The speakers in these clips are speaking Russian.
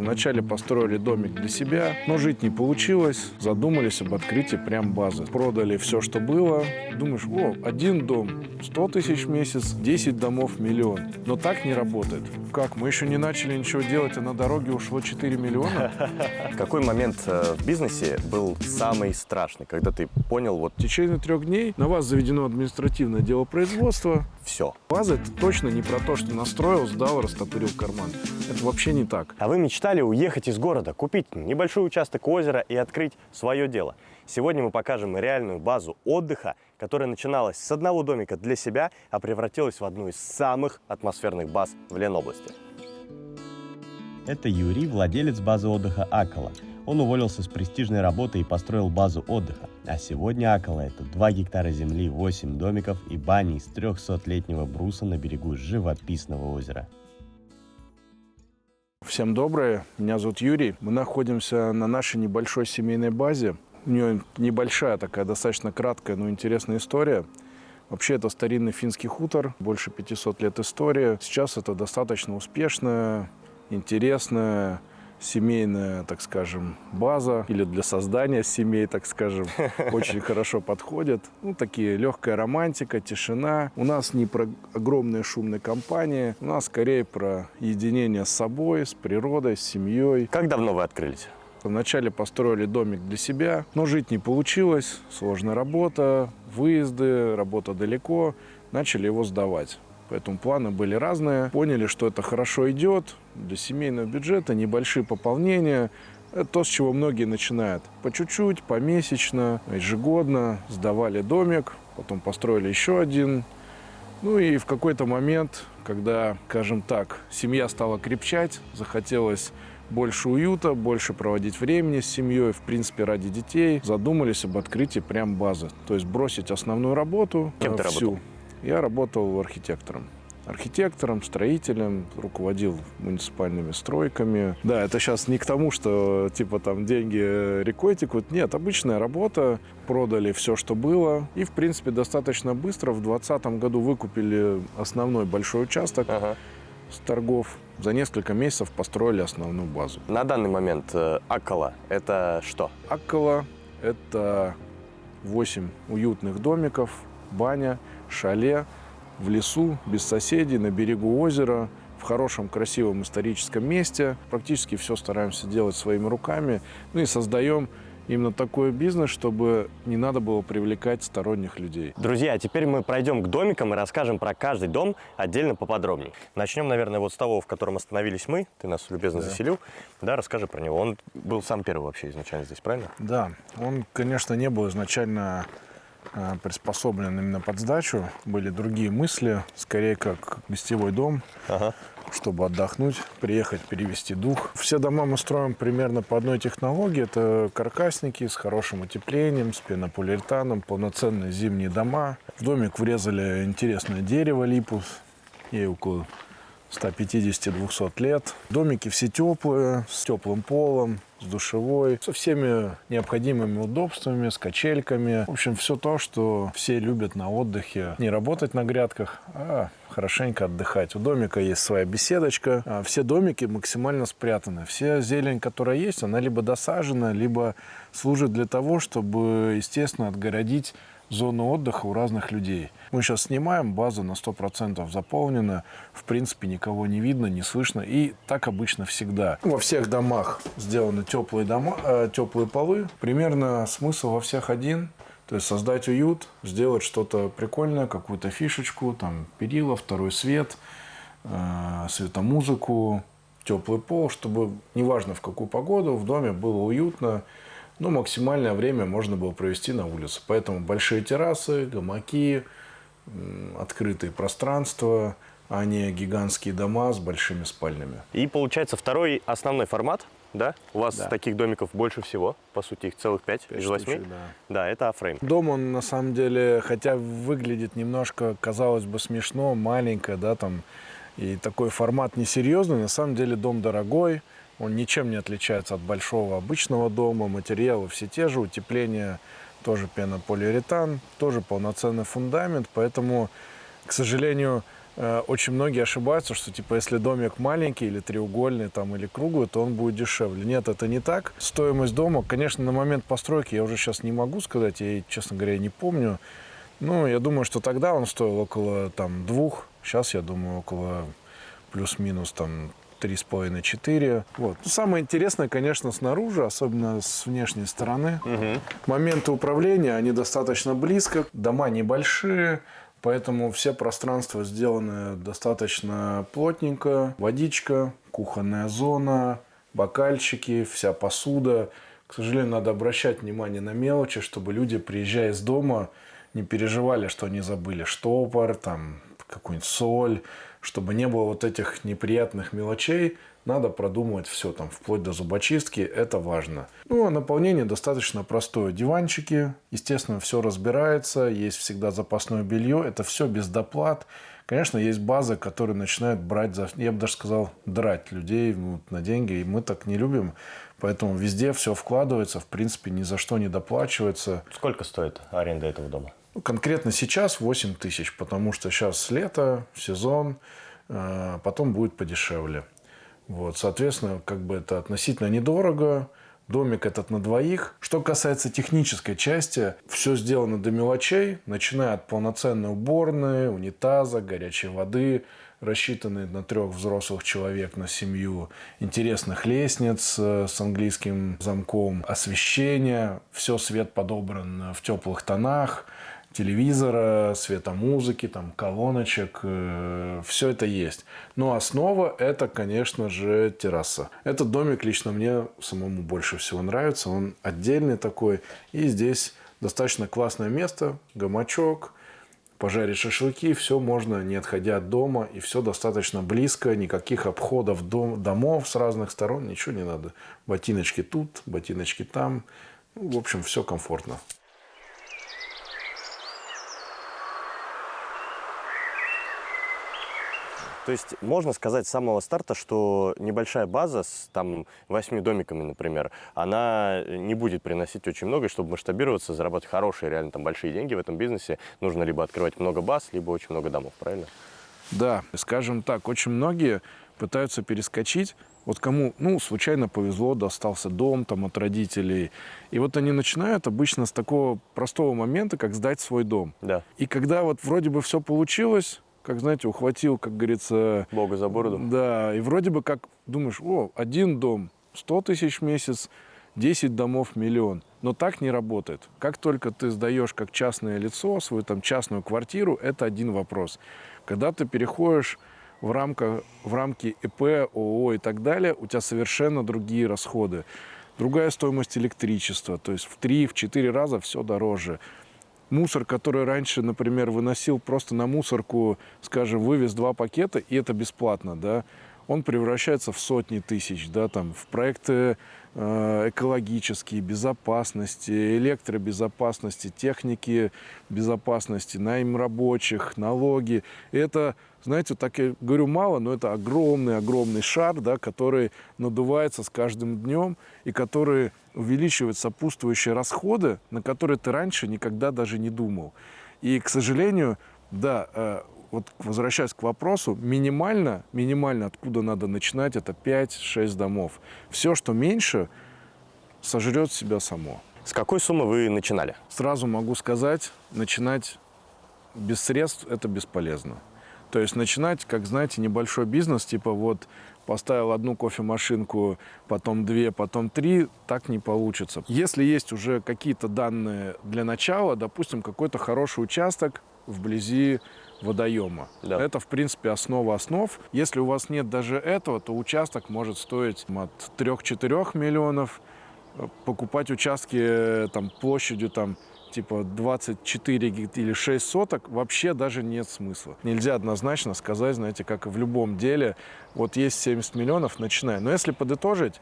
Вначале построили домик для себя, но жить не получилось. Задумались об открытии прям базы. Продали все, что было. Думаешь, один дом 100 тысяч в месяц, 10 домов миллион. Но так не работает. Как? Мы еще не начали ничего делать, а на дороге ушло 4 миллиона? Какой момент в бизнесе был самый страшный, когда ты понял, В течение 3 дней на вас заведено административное дело производства. все. База – это точно не про то, что настроил, сдал, растопырил карман. Это вообще не так. А вы мечтали уехать из города, купить небольшой участок озера и открыть свое дело. Сегодня мы покажем реальную базу отдыха, которая начиналась с одного домика для себя, а превратилась в одну из самых атмосферных баз в Ленобласти. Это Юрий, владелец базы отдыха Акола. Он уволился с престижной работы и построил базу отдыха. А сегодня Акола – это 2 гектара земли, 8 домиков и бани из 300-летнего бруса на берегу живописного озера. Всем доброе, меня зовут Юрий. Мы находимся на нашей небольшой семейной базе. У нее небольшая такая, достаточно краткая, но интересная история. Вообще это старинный финский хутор, больше 500 лет истории. Сейчас это достаточно успешная, интересная, семейная, так скажем, база. Или для создания семей, так скажем, очень хорошо подходит. Такие легкая романтика, тишина. У нас не про огромные шумные компании. У нас скорее про единение с собой, с природой, с семьей. Как давно вы открылись? Вначале построили домик для себя, но жить не получилось. Сложная работа, выезды, работа далеко. Начали его сдавать. Поэтому планы были разные. Поняли, что это хорошо идет. Для семейного бюджета небольшие пополнения. Это то, с чего многие начинают. По чуть-чуть, помесячно, ежегодно сдавали домик. Потом построили еще один. И в какой-то момент, когда, скажем так, семья стала крепчать, захотелось больше уюта, больше проводить времени с семьей, в принципе, ради детей, задумались об открытии прям базы. То есть бросить основную работу. Кем ты работал? Я работал архитектором. Архитектором, строителем, руководил муниципальными стройками. Да, это сейчас не к тому, что деньги рекой текут. Нет, обычная работа. Продали все, что было. И, в принципе, достаточно быстро в 2020 году выкупили основной большой участок с торгов. За несколько месяцев построили основную базу. На данный момент Акола – это что? Акола – это 8 уютных домиков, баня, шале в лесу, без соседей, на берегу озера, в хорошем, красивом историческом месте. Практически все стараемся делать своими руками. И создаем именно такой бизнес, чтобы не надо было привлекать сторонних людей. Друзья, а теперь мы пройдем к домикам и расскажем про каждый дом отдельно поподробнее. Начнем, наверное, с того, в котором остановились мы. Ты нас любезно заселил. Да, расскажи про него. Он был сам первый вообще изначально здесь, правильно? Да, он, конечно, не был изначально приспособлен именно под сдачу. Были другие мысли, скорее как гостевой дом, чтобы отдохнуть, приехать, перевести дух. Все дома мы строим примерно по одной технологии. Это каркасники с хорошим утеплением, с пенополиуретаном, полноценные зимние дома. В домик врезали интересное дерево, липу, ей около 150-200 лет. Домики все теплые, с теплым полом, с душевой, со всеми необходимыми удобствами, с качельками. В общем, все то, что все любят на отдыхе. Не работать на грядках, а хорошенько отдыхать. У домика есть своя беседочка. Все домики максимально спрятаны. Вся зелень, которая есть, она либо досажена, либо служит для того, чтобы, естественно, отгородить зону отдыха у разных людей. Мы сейчас снимаем, база на 100% заполнена, в принципе никого не видно, не слышно, и так обычно всегда. Во всех домах сделаны теплые полы. Примерно смысл во всех один. То есть создать уют, сделать что-то прикольное, какую-то фишечку, перила, второй свет, светомузыку, теплый пол, чтобы неважно в какую погоду в доме было уютно. Максимальное время можно было провести на улице. Поэтому большие террасы, гамаки, открытые пространства, а не гигантские дома с большими спальнями. И получается второй основной формат, да? У вас таких домиков больше всего, по сути их целых 5 из 8. Штучек, да, это А-фрейм. Дом, он на самом деле, хотя выглядит немножко, казалось бы, смешно, маленько, и такой формат несерьезный, на самом деле дом дорогой. Он ничем не отличается от большого обычного дома. Материалы все те же, утепление тоже пенополиуретан, тоже полноценный фундамент. Поэтому, к сожалению, очень многие ошибаются, что типа если домик маленький или треугольный там, или круглый, то он будет дешевле. Нет, это не так. Стоимость дома, конечно, на момент постройки я уже сейчас не могу сказать, я, честно говоря, не помню. Ну, я думаю, что тогда он стоил около там 2, сейчас, я думаю, около плюс-минус там 3,5-4. Вот. Ну, самое интересное, конечно, снаружи, особенно с внешней стороны. Моменты управления, они достаточно близко, дома небольшие, поэтому все пространства сделаны достаточно плотненько. Водичка, кухонная зона, бокальчики, вся посуда. К сожалению, надо обращать внимание на мелочи, чтобы люди, приезжая из дома, не переживали, что они забыли штопор, там, какую-нибудь соль, чтобы не было вот этих неприятных мелочей. Надо продумывать все, там, вплоть до зубочистки, это важно. Ну, а наполнение достаточно простое. Диванчики, естественно, все разбирается, есть всегда запасное белье, это все без доплат. Конечно, есть базы, которые начинают брать, я бы даже сказал, драть людей на деньги, и мы так не любим. Поэтому везде все вкладывается, в принципе, ни за что не доплачивается. Сколько стоит аренда этого дома? Конкретно сейчас 8 тысяч, потому что сейчас лето, сезон, потом будет подешевле. Вот, соответственно, как бы это относительно недорого. Домик этот на двоих. Что касается технической части, все сделано до мелочей, начиная от полноценной уборной, унитаза, горячей воды, рассчитанной на 3 взрослых человек, на семью, интересных лестниц с английским замком, освещение, все свет подобран в теплых тонах, телевизора, светомузыки, там, колоночек, все это есть. Но основа – это, конечно же, терраса. Этот домик лично мне самому больше всего нравится. Он отдельный такой. И здесь достаточно классное место, гамачок, пожарить шашлыки. Все можно, не отходя от дома. И все достаточно близко. Никаких обходов домов с разных сторон. Ничего не надо. Ботиночки тут, ботиночки там. Ну, в общем, все комфортно. То есть можно сказать с самого старта, что небольшая база с там 8 домиками, например, она не будет приносить очень много, и чтобы масштабироваться, зарабатывать хорошие, реально там большие деньги в этом бизнесе, нужно либо открывать много баз, либо очень много домов, правильно? Да, скажем так, очень многие пытаются перескочить. Вот кому, случайно повезло, достался дом там от родителей. И вот они начинают обычно с такого простого момента, как сдать свой дом. Да. И когда вот вроде бы все получилось, как, знаете, ухватил, как говорится... Бога за бороду. Да, и вроде бы как думаешь, один дом, 100 тысяч в месяц, 10 домов, 1 000 000. Но так не работает. Как только ты сдаешь как частное лицо свою там частную квартиру, это один вопрос. Когда ты переходишь в рамки ИП, ООО и так далее, у тебя совершенно другие расходы. Другая стоимость электричества, то есть в 3-4 раза все дороже. Мусор, который раньше, например, выносил просто на мусорку, скажем, вывез 2 пакета, и это бесплатно, да, он превращается в сотни тысяч, да, там, в проекты экологические, безопасности, электробезопасности, техники безопасности, найм рабочих, налоги. И это, знаете, так я говорю мало, но это огромный шар, да, который надувается с каждым днем и который увеличивает сопутствующие расходы, на которые ты раньше никогда даже не думал. И, к сожалению, да, вот возвращаясь к вопросу, минимально, откуда надо начинать, это 5-6 домов. Все, что меньше, сожрет себя само. С какой суммы вы начинали? Сразу могу сказать, начинать без средств – это бесполезно. То есть начинать, как, знаете, небольшой бизнес, типа вот поставил 1 кофемашинку, потом 2, потом 3, так не получится. Если есть уже какие-то данные для начала, допустим, какой-то хороший участок вблизи водоема. Да. Это, в принципе, основа основ. Если у вас нет даже этого, то участок может стоить от 3-4 миллионов. Покупать участки там, площадью там, типа 24 или 6 соток вообще даже нет смысла. Нельзя однозначно сказать, знаете, как и в любом деле, вот есть 70 миллионов, начинай. Но если подытожить,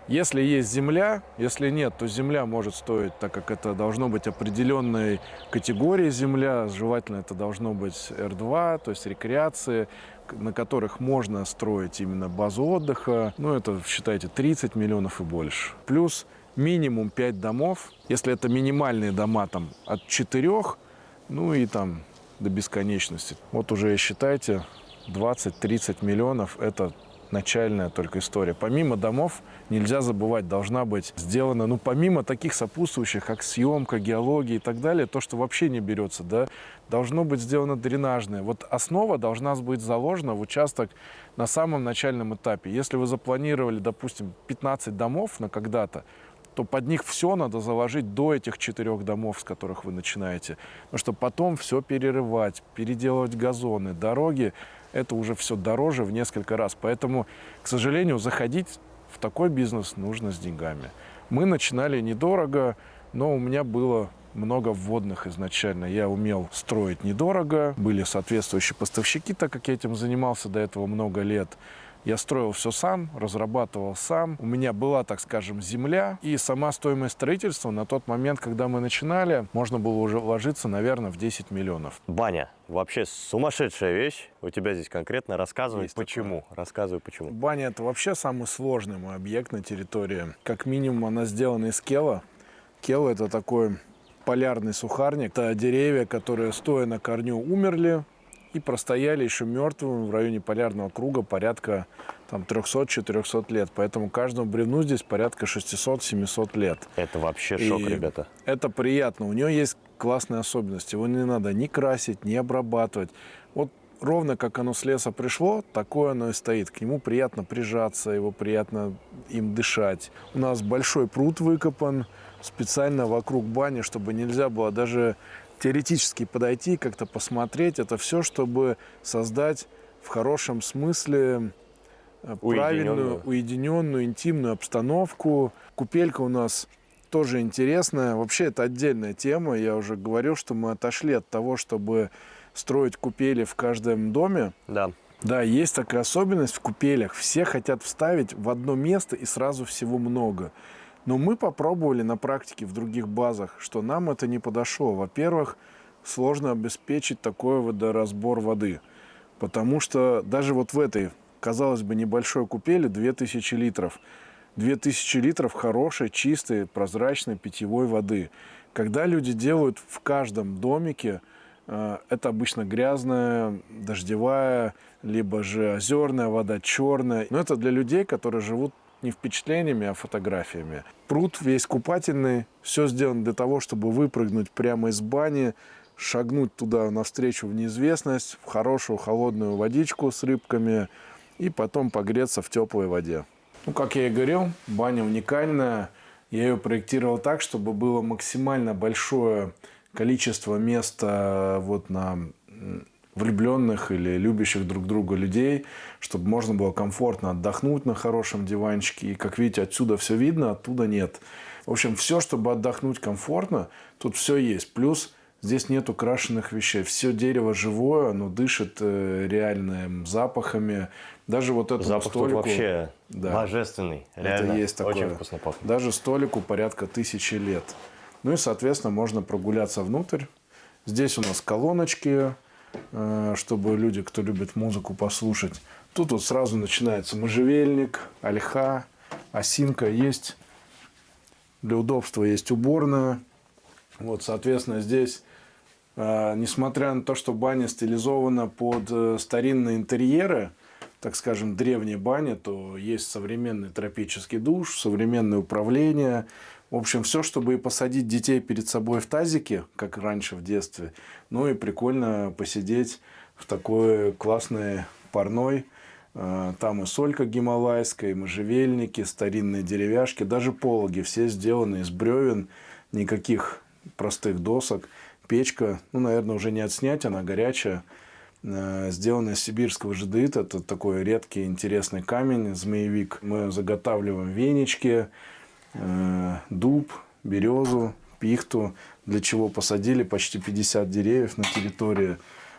если есть земля, если нет, то земля может стоить, так как это должно быть определенной категории земля, желательно это должно быть R2, то есть рекреации, на которых можно строить именно базу отдыха. Ну, это, считайте, 30 миллионов и больше. Плюс минимум 5 домов. Если это минимальные дома там, от 4, ну и там до бесконечности. Вот уже считайте, 20-30 миллионов – это начальная только история. Помимо домов, нельзя забывать, должна быть сделана, ну, помимо таких сопутствующих, как съемка, геология и так далее, то, что вообще не берется, да, должно быть сделано дренажное. Вот основа должна быть заложена в участок на самом начальном этапе. Если вы запланировали, допустим, 15 домов на когда-то, то под них все надо заложить до этих 4 домов, с которых вы начинаете. Потому что потом все перерывать, переделывать газоны, дороги, это уже все дороже в несколько раз. Поэтому, к сожалению, заходить в такой бизнес нужно с деньгами. Мы начинали недорого, но у меня было много вводных изначально. Я умел строить недорого, были соответствующие поставщики, так как я этим занимался до этого много лет. Я строил все сам, разрабатывал сам. У меня была, так скажем, земля. И сама стоимость строительства на тот момент, когда мы начинали, можно было уже вложиться, наверное, в 10 миллионов. Баня. Вообще сумасшедшая вещь. У тебя здесь конкретно рассказывай, Есть почему. такое. Рассказывай, почему. Баня – это вообще самый сложный мой объект на территории. Как минимум, она сделана из кела. Кел – это такой полярный сухарник. Это деревья, которые, стоя на корню, умерли и простояли еще мертвыми в районе полярного круга порядка 300-400 лет. Поэтому каждому бревну здесь порядка 600-700 лет. Это вообще шок, И ребята. это приятно. У нее есть классные особенности. Его не надо ни красить, ни обрабатывать. Вот ровно как оно с леса пришло, такое оно и стоит. К нему приятно прижаться, его приятно им дышать. У нас большой пруд выкопан специально вокруг бани, чтобы нельзя было даже теоретически подойти, как-то посмотреть. Это все, чтобы создать в хорошем смысле правильную, уединенную, интимную обстановку. Купелька у нас тоже интересная. Вообще, это отдельная тема. Я уже говорил, что мы отошли от того, чтобы строить купели в каждом доме. Да. Да, есть такая особенность в купелях. Все хотят вставить в одно место и сразу всего много. Но мы попробовали на практике в других базах, что нам это не подошло. Во-первых, сложно обеспечить такой водоразбор воды. Потому что даже вот в этой, казалось бы, небольшой купели 2000 литров. 2000 литров хорошей, чистой, прозрачной питьевой воды. Когда люди делают в каждом домике, это обычно грязная, дождевая, либо же озерная вода, черная. Но это для людей, которые живут не впечатлениями, а фотографиями. Пруд весь купательный, все сделано для того, чтобы выпрыгнуть прямо из бани, шагнуть туда навстречу в неизвестность, в хорошую холодную водичку с рыбками и потом погреться в теплой воде. Ну, как я и говорил, баня уникальная. Я ее проектировал так, чтобы было максимально большое количество места вот на влюбленных или любящих друг друга людей, чтобы можно было комфортно отдохнуть на хорошем диванчике. И, как видите, отсюда все видно, оттуда нет. В общем, все, чтобы отдохнуть комфортно, тут все есть. Плюс здесь нет украшенных вещей. Все дерево живое, оно дышит реальными запахами. Даже вот этому запах столику... тут вообще да, божественный. Реально, это есть такое. очень вкусно пахнет. Даже столику порядка 1000 лет. Ну и, соответственно, можно прогуляться внутрь. Здесь у нас колоночки, чтобы люди, кто любит музыку, послушать. Тут вот сразу начинается можжевельник, ольха, осинка есть. Для удобства есть уборная. Вот, соответственно, здесь, несмотря на то, что баня стилизована под старинные интерьеры, так скажем, древние бани, то есть современный тропический душ, современное управление. В общем, все, чтобы и посадить детей перед собой в тазике, как раньше в детстве. Ну и прикольно посидеть в такой классной парной. Там и солька гималайская, и можжевельники, старинные деревяшки. Даже пологи все сделаны из бревен, никаких простых досок. Печка, ну, наверное, уже не отснять, она горячая. Сделанная из сибирского жадеита. Это такой редкий интересный камень, змеевик. Мы заготавливаем венички, дуб, березу, пихту, для чего посадили почти 50 деревьев на территории.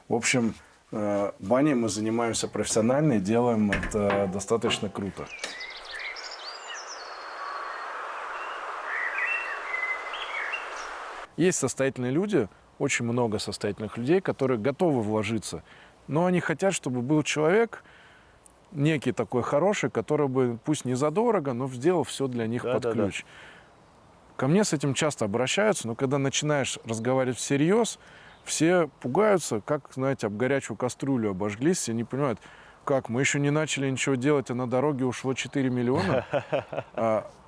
В общем, баней мы занимаемся профессионально и делаем это достаточно круто. Есть состоятельные люди, очень много состоятельных людей, которые готовы вложиться, но они хотят, чтобы был человек некий такой хороший, который бы, пусть не задорого, но сделал все для них под ключ. Ко мне с этим часто обращаются, но когда начинаешь разговаривать всерьез, все пугаются, как, знаете, об горячую кастрюлю обожглись, все не понимают, как, мы еще не начали ничего делать, а на дороге ушло 4 миллиона.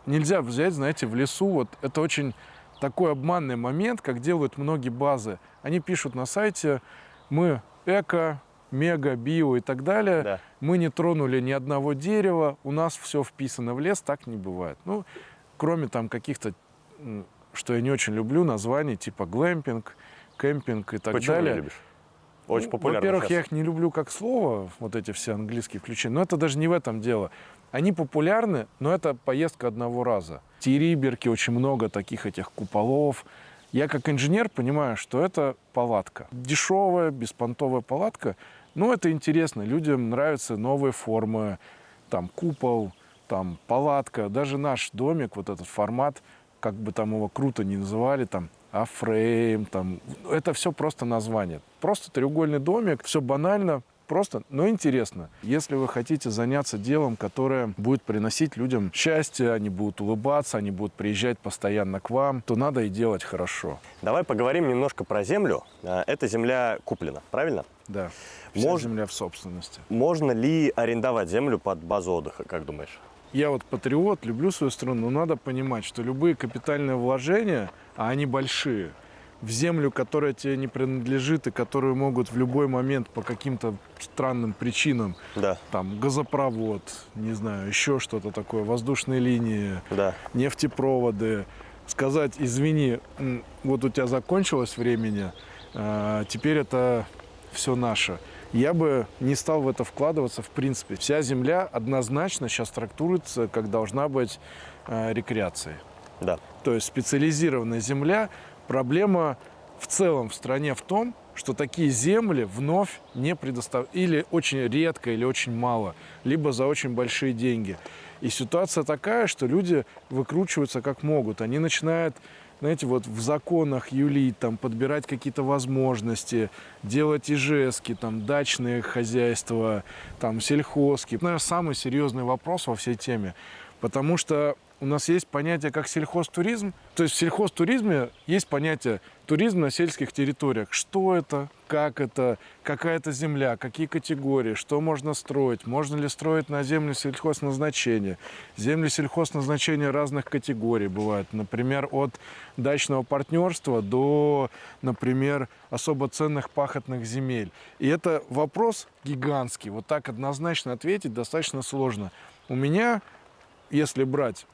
Нельзя взять, знаете, в лесу, вот это очень такой обманный момент, как делают многие базы. Они пишут на сайте, мы эко, мега, био и так далее, Да. мы не тронули ни одного дерева, у нас все вписано в лес, так не бывает. Ну, кроме там каких-то, что я не очень люблю, названий типа глэмпинг, кемпинг и так Почему далее. не любишь? Очень Ну, популярно во-первых, сейчас. я их не люблю как слово, вот эти все английские включения, но это даже не в этом дело. Они популярны, но это поездка одного раза. В Териберке очень много таких этих куполов. Я как инженер понимаю, что это палатка. Дешевая, беспонтовая палатка, но это интересно. Людям нравятся новые формы, там купол, там палатка. Даже наш домик, вот этот формат, как бы там его круто не называли, там А-фрейм, там, это все просто название. Просто треугольный домик, все банально, просто, но интересно. Если вы хотите заняться делом, которое будет приносить людям счастье, они будут улыбаться, они будут приезжать постоянно к вам, то надо и делать хорошо. Давай поговорим немножко про землю. Эта земля куплена, правильно? Да, вся земля в собственности. Можно ли арендовать землю под базу отдыха, как думаешь? Я вот патриот, люблю свою страну, но надо понимать, что любые капитальные вложения, а они большие, в землю, которая тебе не принадлежит и которую могут в любой момент по каким-то странным причинам, Да. там газопровод, не знаю, еще что-то такое, воздушные линии, Да. нефтепроводы, сказать, извини, вот у тебя закончилось времени, теперь это все наше. Я бы не стал в это вкладываться в принципе. Вся земля однозначно сейчас трактуется, как должна быть рекреацией. Да. То есть специализированная земля. Проблема в целом в стране в том, что такие земли вновь не предоставляют, или очень редко, или очень мало, либо за очень большие деньги. И ситуация такая, что люди выкручиваются как могут. Они начинают, знаете, вот в законах юлить, там, подбирать какие-то возможности, делать ИЖСки, там, дачные хозяйства, там, сельхозки. Наверное, самый серьезный вопрос во всей теме. Потому что у нас есть понятие как сельхозтуризм. То есть в сельхозтуризме есть понятие туризм на сельских территориях. Что это, какая это земля, какие категории, что можно строить, можно ли строить на земле сельхозназначения. Земли сельхозназначения разных категорий бывают. Например, от дачного партнерства до, например, особо ценных пахотных земель. И это вопрос гигантский. Вот так однозначно ответить достаточно сложно. У меня, если брать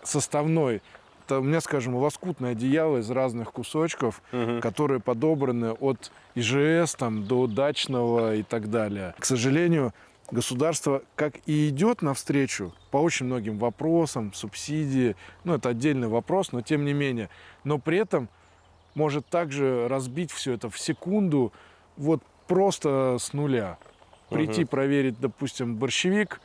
составной, это у меня, скажем, лоскутное одеяло из разных кусочков, которые подобраны от ИЖС там, до дачного и так далее. К сожалению, государство как и идет навстречу по очень многим вопросам, субсидии, ну это отдельный вопрос, но тем не менее, но при этом может также разбить все это в секунду, вот просто с нуля. Прийти проверить, допустим, борщевик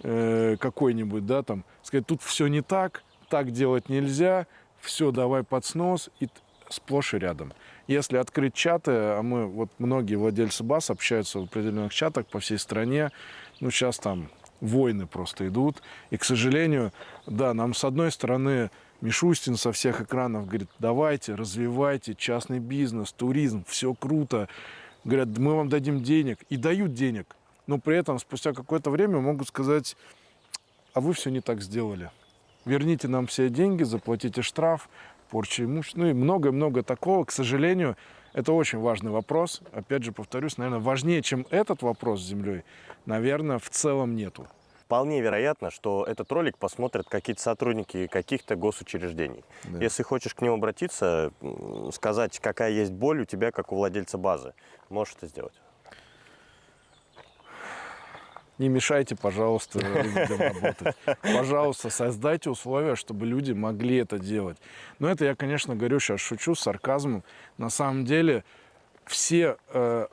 какой-нибудь, да, там, сказать, тут все не так делать нельзя, все, давай под снос, и сплошь и рядом. Если открыть чаты, а мы, вот многие владельцы баз общаются в определенных чатах по всей стране, ну, сейчас там войны просто идут, и, к сожалению, да, нам с одной стороны Мишустин со всех экранов говорит, давайте, развивайте частный бизнес, туризм, все круто, говорят, мы вам дадим денег, и дают денег. Но при этом спустя какое-то время могут сказать, а вы все не так сделали. Верните нам все деньги, заплатите штраф, порча имущества. Ну и много-много такого. К сожалению, это очень важный вопрос. Опять же, повторюсь, наверное, важнее, чем этот вопрос с землей, наверное, в целом нету. Вполне вероятно, что этот ролик посмотрят какие-то сотрудники каких-то госучреждений. Да. Если хочешь к ним обратиться, сказать, какая есть боль у тебя, как у владельца базы, можешь это сделать. Не мешайте, пожалуйста, людям работать. Пожалуйста, создайте условия, чтобы люди могли это делать. Но это я, конечно, говорю, сейчас шучу с сарказмом. На самом деле все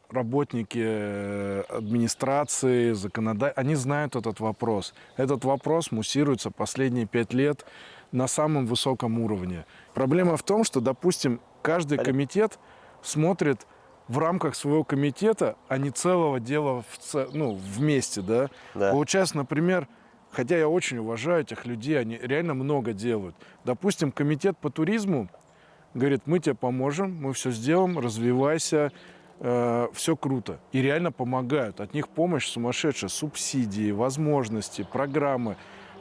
работники администрации, законодательства, они знают этот вопрос. Этот вопрос муссируется последние 5 лет на самом высоком уровне. Проблема в том, что, допустим, каждый комитет смотрит в рамках своего комитета, а не целого дела вместе, да? Да. Получается, например, хотя я очень уважаю этих людей, они реально много делают. Допустим, комитет по туризму говорит, мы тебе поможем, мы все сделаем, развивайся, все круто. И реально помогают. От них помощь сумасшедшая, субсидии, возможности, программы.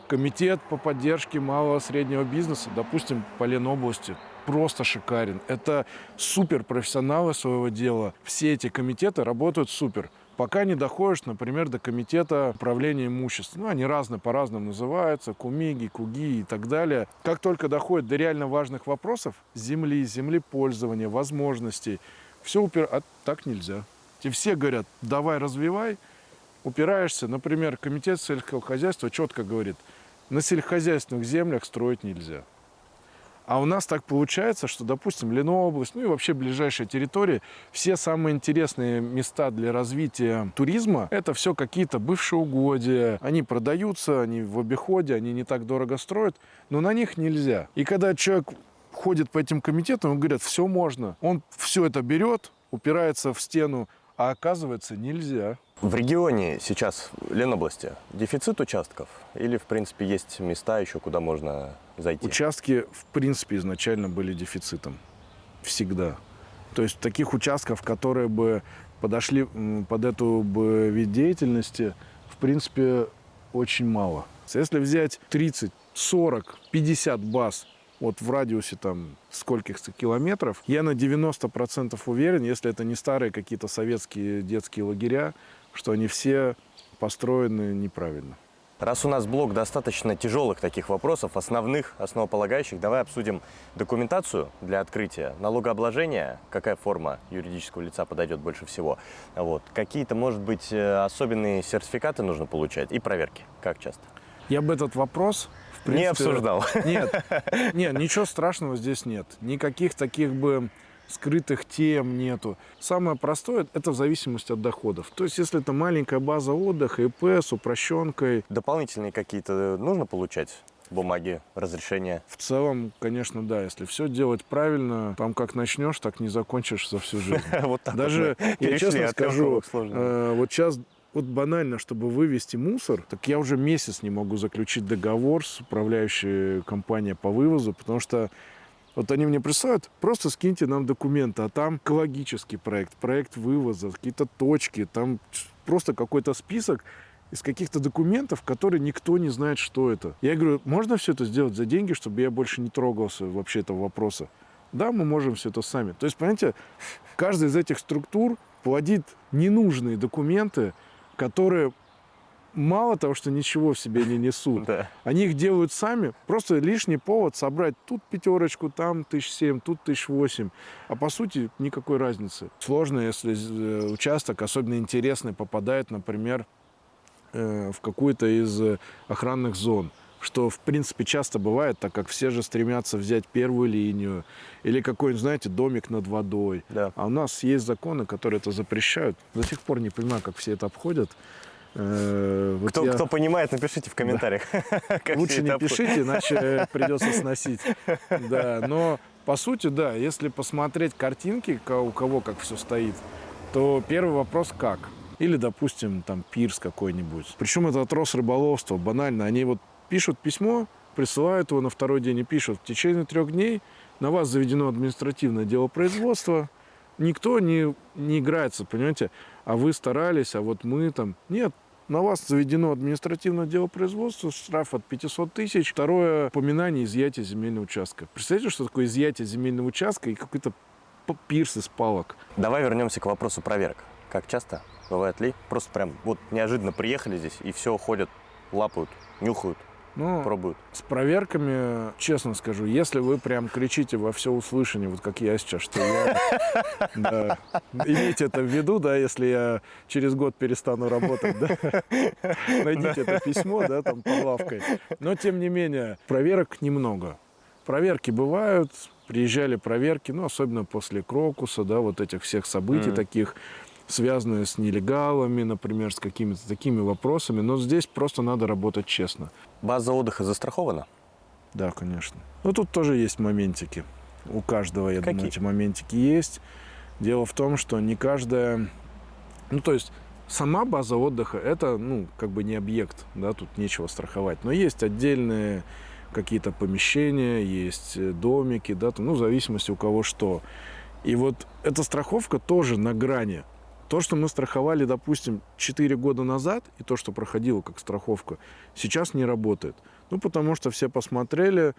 Комитет по поддержке малого и среднего бизнеса, допустим, по Ленобласти, просто шикарен. Это суперпрофессионалы своего дела. Все эти комитеты работают супер. Пока не доходишь, например, до комитета управления имуществом. Ну, они разные, по-разному называются. Кумиги, Куги и так далее. Как только доходит до реально важных вопросов земли, землепользования, возможностей, все а так нельзя. Тебе все говорят, давай развивай. Упираешься, например, комитет сельского хозяйства четко говорит, на сельскохозяйственных землях строить нельзя. А у нас так получается, что, допустим, Ленобласть, ну и вообще ближайшие территории, все самые интересные места для развития туризма, это все какие-то бывшие угодья. Они продаются, они в обиходе, они не так дорого строят, но на них нельзя. И когда человек ходит по этим комитетам, он говорит, все можно. Он все это берет, упирается в стену, а оказывается нельзя. В регионе сейчас, Ленобласти, дефицит участков? Или, в принципе, есть места еще, куда можно зайти? Участки, в принципе, изначально были дефицитом. Всегда. То есть таких участков, которые бы подошли под эту бы вид деятельности, в принципе, очень мало. Если взять 30, 40, 50 баз вот в радиусе там скольких-то километров, я на 90% уверен, если это не старые какие-то советские детские лагеря, что они все построены неправильно. Раз у нас блок достаточно тяжелых таких вопросов, основных, основополагающих, давай обсудим документацию для открытия, налогообложения, какая форма юридического лица подойдет больше всего. Вот. Какие-то, может быть, особенные сертификаты нужно получать и проверки, как часто? Я бы этот вопрос, в принципе, не обсуждал. Нет, ничего страшного здесь нет. Никаких таких бы скрытых тем нету. Самое простое – это в зависимости от доходов. То есть, если это маленькая база отдыха, ИП с упрощенкой. Дополнительные какие-то нужно получать? Бумаги, разрешения? В целом, конечно, да. Если все делать правильно, там как начнешь, так не закончишь за всю жизнь. Вот так. Даже, я честно скажу, вот сейчас вот банально, чтобы вывести мусор, так я уже месяц не могу заключить договор с управляющей компанией по вывозу, потому что вот они мне присылают, просто скиньте нам документы, а там экологический проект, проект вывоза, какие-то точки, там просто какой-то список из каких-то документов, которые никто не знает, что это. Я говорю, можно все это сделать за деньги, чтобы я больше не трогался вообще этого вопроса? Да, мы можем все это сами. То есть, понимаете, каждая из этих структур плодит ненужные документы, которые мало того, что ничего в себе не несут, Да. Они их делают сами, просто лишний повод собрать тут 5, там 1007, тут 1008. А по сути никакой разницы. Сложно, если участок, особенно интересный, попадает, например, в какую-то из охранных зон. Что, в принципе, часто бывает, так как все же стремятся взять первую линию или какой-нибудь, знаете, домик над водой. Да. А у нас есть законы, которые это запрещают. До сих пор не понимаю, как все это обходят. Вот Кто понимает, напишите в комментариях. как Лучше все не это пишите, иначе придется сносить. Да, но по сути, да, если посмотреть картинки, у кого как все стоит, то первый вопрос как? Или, допустим, там пирс какой-нибудь. Причем это от Росрыболовства, банально. Они вот пишут письмо, присылают его на второй день и пишут: в течение 3 дней на вас заведено административное дело производства. Никто не играется, понимаете? А вы старались, а вот мы там... Нет, на вас заведено административное дело производства, штраф от 500 тысяч. Второе, упоминание изъятия земельного участка. Представляете, что такое изъятие земельного участка и какой-то пирс из палок? Давай вернемся к вопросу проверок. Как часто? Бывает ли? Просто прям вот неожиданно приехали здесь и все ходят, лапают, нюхают, пробуют. С проверками, честно скажу, если вы прям кричите во все услышание, вот как я сейчас, что я... Да, имейте это в виду, да, если я через год перестану работать, да, найдите это письмо, да, там, под лавкой. Но, тем не менее, проверок немного. Проверки бывают, приезжали проверки, ну, особенно после Крокуса, да, вот этих всех событий таких, связанные с нелегалами, например, с какими-то такими вопросами. Но здесь просто надо работать честно. База отдыха застрахована? Да, конечно. Но тут тоже есть моментики. У каждого, я думаю, эти моментики есть. Дело в том, что не каждая... Ну, то есть, сама база отдыха – это, ну, как бы не объект, да, тут нечего страховать. Но есть отдельные какие-то помещения, есть домики, да, там, ну, в зависимости у кого что. И вот эта страховка тоже на грани. То, что мы страховали, допустим, 4 года назад, и то, что проходило как страховка, сейчас не работает. Ну, потому что все посмотрели,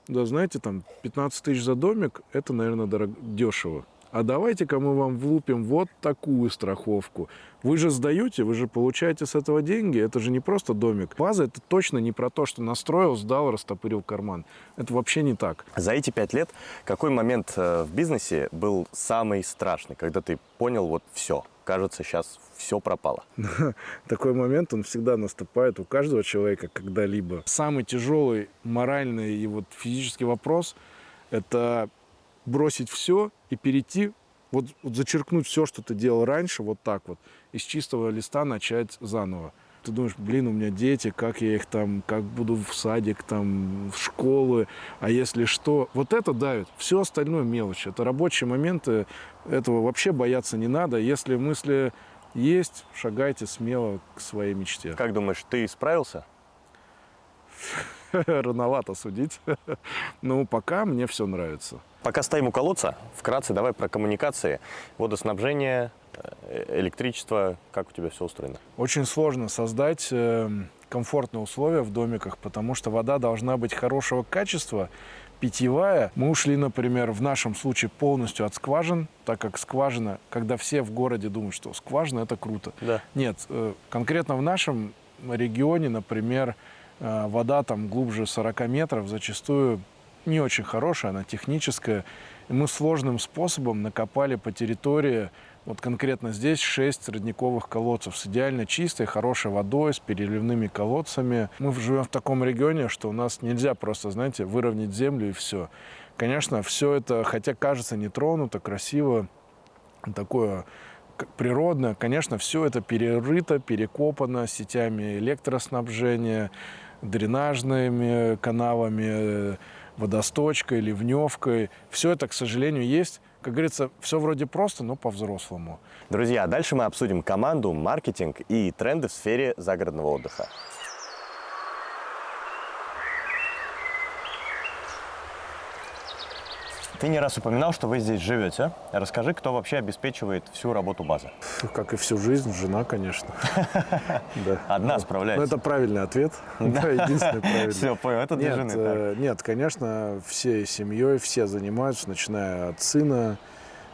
да, знаете, там, 15 тысяч за домик, это, наверное, дешево. А давайте-ка мы вам влупим вот такую страховку. Вы же сдаете, вы же получаете с этого деньги. Это же не просто домик. База — это точно не про то, что настроил, сдал, растопырил карман. Это вообще не так. За эти 5 лет какой момент в бизнесе был самый страшный, когда ты понял, вот все, кажется, сейчас все пропало? Такой момент, он всегда наступает у каждого человека когда-либо. Самый тяжелый моральный и вот физический вопрос — это бросить все и перейти, вот зачеркнуть все, что ты делал раньше, вот так вот, и с чистого листа начать заново. Ты думаешь, блин, у меня дети, как я их там, как буду в садик, там, в школы, а если что? Вот это давит. Все остальное мелочь. Это рабочие моменты, этого вообще бояться не надо. Если мысли есть, шагайте смело к своей мечте. Как думаешь, ты справился? Рановато судить. Но пока мне все нравится. Пока стоим у колодца, вкратце давай про коммуникации, водоснабжение, электричество, как у тебя все устроено? Очень сложно создать комфортные условия в домиках, потому что вода должна быть хорошего качества, питьевая. Мы ушли, например, в нашем случае полностью от скважин, так как скважина, когда все в городе думают, что скважина — это круто. Да. Нет, конкретно в нашем регионе, например, вода там глубже 40 метров зачастую не очень хорошая, она техническая. И мы сложным способом накопали по территории, вот конкретно здесь, 6 родниковых колодцев с идеально чистой, хорошей водой, с переливными колодцами. Мы живем в таком регионе, что у нас нельзя просто, знаете, выровнять землю и все. Конечно, все это, хотя кажется нетронуто, красиво, такое природное, конечно, все это перерыто, перекопано сетями электроснабжения, дренажными канавами, водосточкой, ливневкой. Все это, к сожалению, есть. Как говорится, все вроде просто, но по-взрослому. Друзья, дальше мы обсудим команду, маркетинг и тренды в сфере загородного отдыха. Ты не раз упоминал, что вы здесь живете. Расскажи, кто вообще обеспечивает всю работу базы? Как и всю жизнь, жена, конечно. Одна справляется. Ну, это правильный ответ. Да, единственный правильный. Все, понял, это для жены. Нет, конечно, всей семьей, все занимаются, начиная от сына.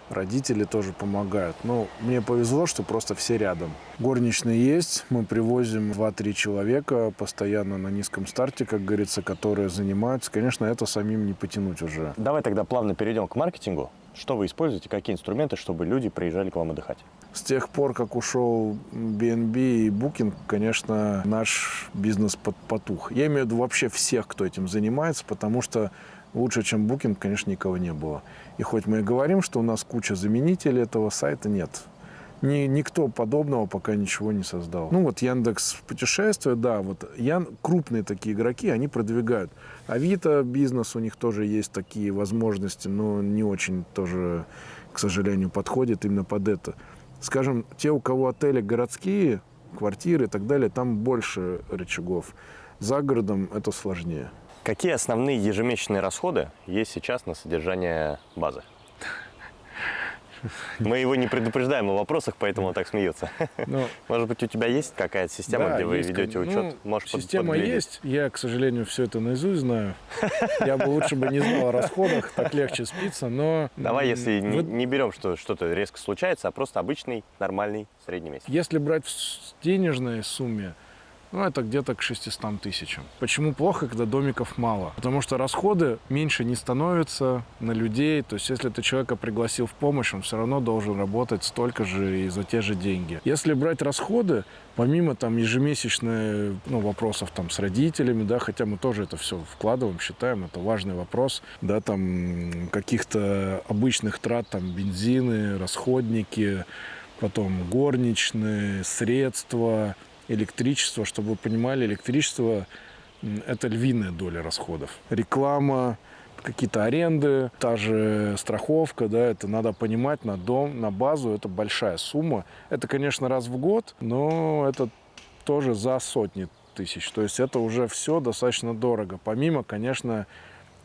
Родители тоже помогают. Но мне повезло, что просто все рядом. Горничные есть. Мы привозим 2-3 человека постоянно на низком старте, как говорится, которые занимаются. Конечно, это самим не потянуть уже. Давай тогда плавно перейдем к маркетингу. Что вы используете, какие инструменты, чтобы люди приезжали к вам отдыхать? С тех пор, как ушел BNB и Booking, конечно, наш бизнес потух. Я имею в виду вообще всех, кто этим занимается, потому что лучше, чем Booking, конечно, никого не было. И хоть мы и говорим, что у нас куча заменителей этого сайта, нет. Никто подобного пока ничего не создал. Ну вот Яндекс путешествия, да, вот крупные такие игроки, они продвигают. Авито бизнес, у них тоже есть такие возможности, но не очень тоже, к сожалению, подходит именно под это. Скажем, те, у кого отели городские, квартиры и так далее, там больше рычагов. За городом это сложнее. Какие основные ежемесячные расходы есть сейчас на содержание базы? Мы его не предупреждаем о вопросах, поэтому он так смеется. Может быть, у тебя есть какая-то система, да, где вы ведете учет? Можешь система есть. Я, к сожалению, все это наизусть знаю. Я бы лучше не знал о расходах, так легче спится, но... Давай, если не берем, что что-то резко случается, а просто обычный, нормальный, средний месяц. Если брать в денежной сумме, ну, это где-то к 600 тысячам. Почему плохо, когда домиков мало? Потому что расходы меньше не становятся на людей. То есть, если ты человека пригласил в помощь, он все равно должен работать столько же и за те же деньги. Если брать расходы, помимо там ежемесячных вопросов там с родителями, да, хотя мы тоже это все вкладываем, считаем, это важный вопрос, да, там каких-то обычных трат, там бензины, расходники, потом горничные, средства, электричество. Чтобы вы понимали, электричество – это львиная доля расходов. Реклама, какие-то аренды, та же страховка, да, это надо понимать, на дом, на базу это большая сумма. Это, конечно, раз в год, но это тоже за сотни тысяч. То есть это уже все достаточно дорого. Помимо, конечно,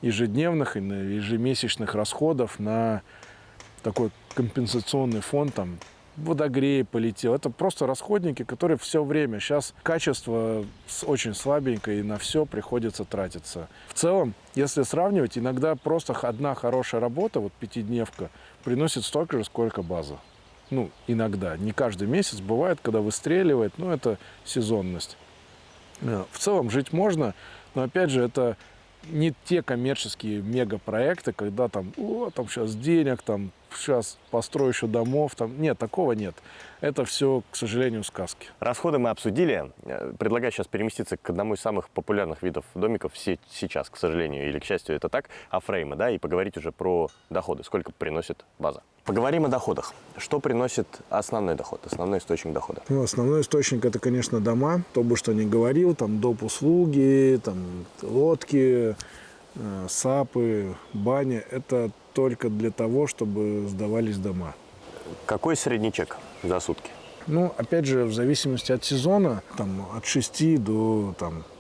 ежедневных и ежемесячных расходов на такой компенсационный фонд, там, водогрей полетел. Это просто расходники, которые все время. Сейчас качество очень слабенькое, и на все приходится тратиться. В целом, если сравнивать, иногда просто одна хорошая работа, вот пятидневка, приносит столько же, сколько база. Ну, иногда. Не каждый месяц. Бывает, когда выстреливает, но это сезонность. В целом жить можно, но опять же, это не те коммерческие мегапроекты, когда там, там сейчас денег, там сейчас построю еще домов. Там. Нет, такого нет. Это все, к сожалению, сказки. Расходы мы обсудили. Предлагаю сейчас переместиться к одному из самых популярных видов домиков сейчас, к сожалению, или к счастью, это так, фреймы, да, и поговорить уже про доходы, сколько приносит база. Поговорим о доходах. Что приносит основной доход, основной источник дохода? Ну, основной источник – это, конечно, дома. То, бы что ни говорил, там доп. Услуги, там лодки, САПы, бани – это только для того, чтобы сдавались дома. Какой средний чек за сутки? Ну, опять же, в зависимости от сезона, там, от 6 до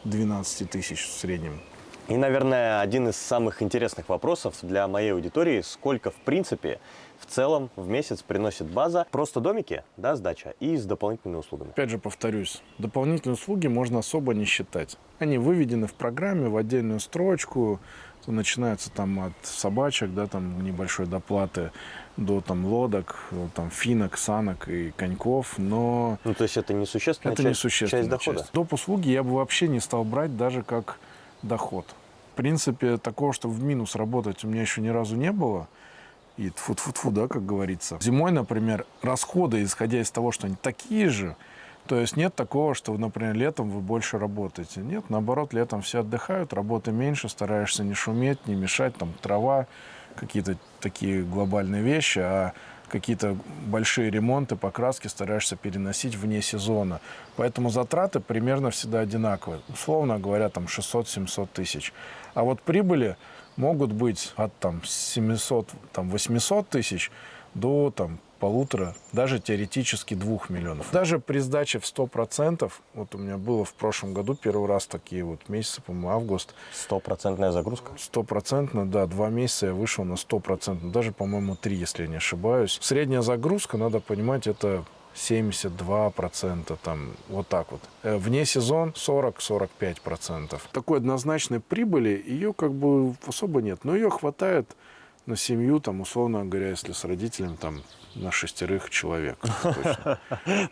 12 тысяч в среднем. И, наверное, один из самых интересных вопросов для моей аудитории – сколько, в принципе, в целом в месяц приносит база? Просто домики, да, сдача, и с дополнительными услугами. Опять же, повторюсь, дополнительные услуги можно особо не считать. Они выведены в программе в отдельную строчку. Начинается там от собачек, да, там небольшой доплаты, до там лодок, там финок, санок и коньков, но... Ну, то есть это несущественная часть дохода? Доп. Услуги я бы вообще не стал брать даже как доход. В принципе, такого, что в минус работать у меня еще ни разу не было. И тфу-тфу-тфу, да, как говорится. Зимой, например, расходы, исходя из того, что они такие же, то есть нет такого, что, например, летом вы больше работаете. Нет, наоборот, летом все отдыхают, работы меньше, стараешься не шуметь, не мешать, там трава, какие-то такие глобальные вещи, а какие-то большие ремонты, покраски стараешься переносить вне сезона. Поэтому затраты примерно всегда одинаковые. Условно говоря, там 600-700 тысяч. А вот прибыли могут быть от там 700-800 тысяч до там полутора, даже теоретически 2 миллионов. Даже при сдаче в 100%, вот у меня было в прошлом году первый раз такие вот месяцы, по-моему, август. 100% загрузка? 100%, да, 2 месяца я вышел на 100%, даже, по-моему, 3, если я не ошибаюсь. Средняя загрузка, надо понимать, это 72%, там, вот так вот. Вне сезон 40-45%. Такой однозначной прибыли, ее как бы особо нет, но ее хватает на семью, там, условно говоря, если с родителями, там, на 6 человек.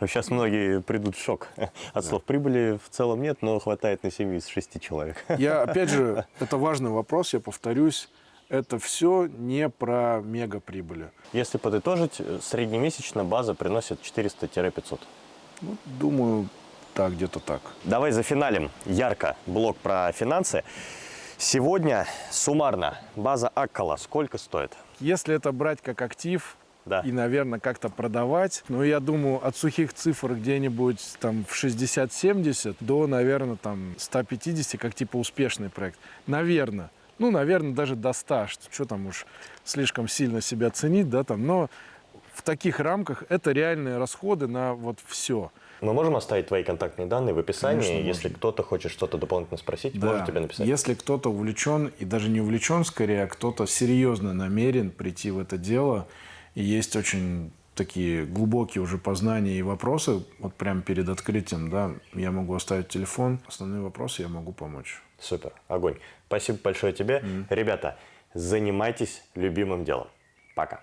Сейчас многие придут в шок от слов. Прибыли в целом нет, но хватает на семью из 6 человек. Опять же, это важный вопрос, я повторюсь, это все не про мегаприбыли. Если подытожить, среднемесячно база приносит 400-500. Ну, думаю, да, где-то так. Давай зафиналим ярко блок про финансы. Сегодня суммарно база Аккола сколько стоит? Если это брать как актив, да, и, наверное, как-то продавать, но я думаю, от сухих цифр где-нибудь там в 60-70 до, наверное, там 150, как типа успешный проект. Наверное. Ну, наверное, даже до 100. Что там уж слишком сильно себя ценить, да, там. Но в таких рамках это реальные расходы на вот все. Мы можем оставить твои контактные данные в описании. Конечно, если кто-то хочет что-то дополнительно спросить, да, может тебе написать. Если кто-то увлечен, и даже не увлечен скорее, а кто-то серьезно намерен прийти в это дело, и есть очень такие глубокие уже познания и вопросы, вот прямо перед открытием, да, я могу оставить телефон, основные вопросы я могу помочь. Супер, огонь. Спасибо большое тебе. Ребята, занимайтесь любимым делом. Пока.